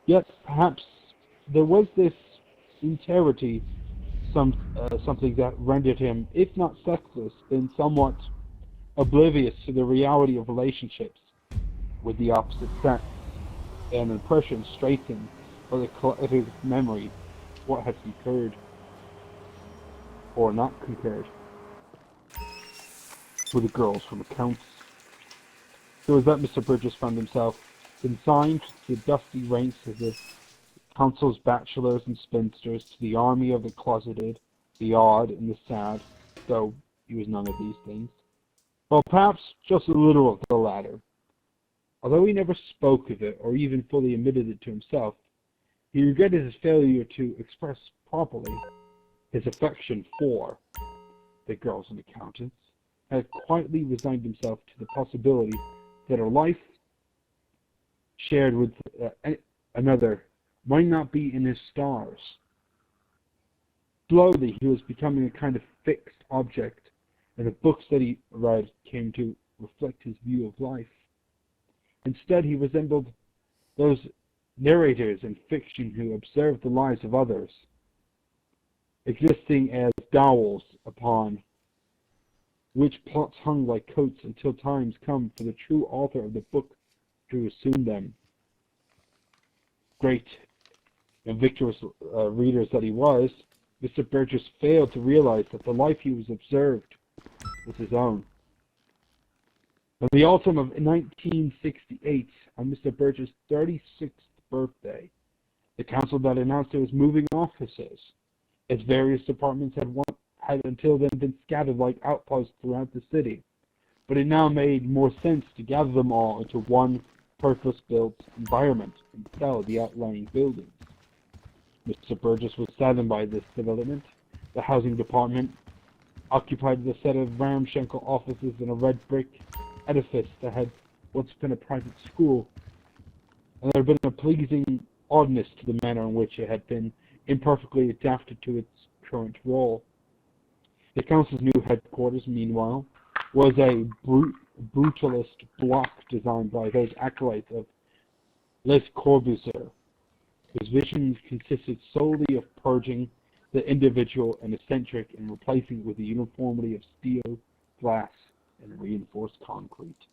Yet perhaps there was this sincerity, something that rendered him, if not sexless, then somewhat oblivious to the reality of relationships with the opposite sex, an impression straightened by the collective memory of what had concurred, or not concurred, with the girls from accounts. So it was that Mr. Burgess found himself consigned to the dusty ranks of the council's bachelors and spinsters, to the army of the closeted, the odd, and the sad, though he was none of these things. Well, perhaps just a little of the latter. Although he never spoke of it, or even fully admitted it to himself, he regretted his failure to express properly his affection for the girls and accountants, and had quietly resigned himself to the possibility that a life shared with another might not be in his stars. Slowly, he was becoming a kind of fixed object, and the books that he read came to reflect his view of life. Instead, he resembled those narrators in fiction who observed the lives of others, existing as dowels upon which plots hung like coats until times come for the true author of the book to assume them. Great and victorious readers that he was, Mr. Burgess failed to realize that the life he was observed was his own. In the autumn of 1968, on Mr. Burgess' 36th birthday, the council that announced it was moving offices. Its various departments had until then been scattered like outposts throughout the city, but it now made more sense to gather them all into one purpose-built environment and sell the outlying buildings. Mr. Burgess was saddened by this development. The housing department occupied the set of ramshackle offices in a red brick edifice that had once been a private school, and there had been a pleasing oddness to the manner in which it had been imperfectly adapted to its current role. The council's new headquarters, meanwhile, was a brutalist block designed by those acolytes of Les Corbusier, whose vision consisted solely of purging the individual and eccentric and replacing it with the uniformity of steel, glass, and reinforced concrete.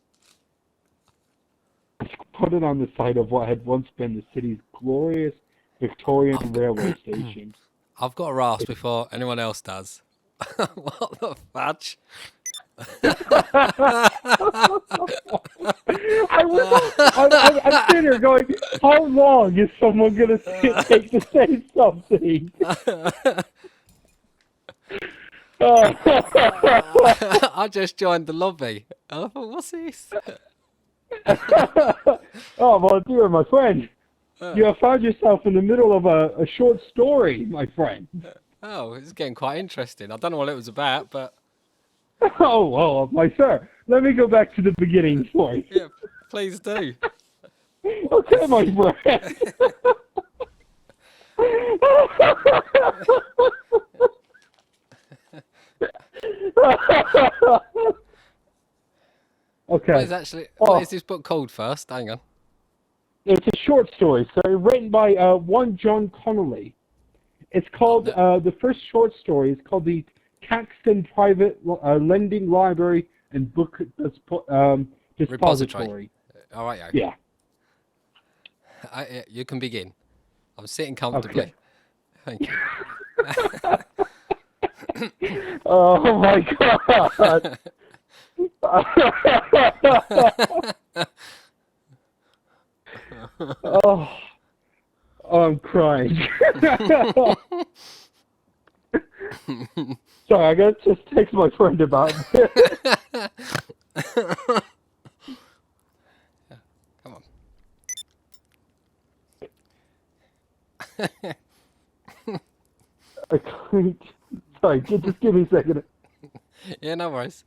Put it on the site of what had once been the city's glorious Victorian railway station. I've got a rasp before anyone else does. What the fudge? I'm sitting here going, how long is someone going to take to say something? I just joined the lobby. I thought, what's this? Oh, well, dear, my friend, you have found yourself in the middle of a short story, my friend. Oh, it's getting quite interesting. I don't know what it was about, but... Oh, well, my sir, let me go back to the beginning for you. Yeah, please do. Okay, my friend. Okay. What is this book called first? Hang on. It's a short story, so written by one John Connolly. It's called, the first short story is called the Caxton Private Lending Library and Book Depository. All right, yeah. You can begin. I'm sitting comfortably. Okay. Thank you. Oh my God! Oh, I'm crying. Sorry, I gotta just text my friend about this. Come on. I can't. Sorry, just give me a second. Yeah, no worries.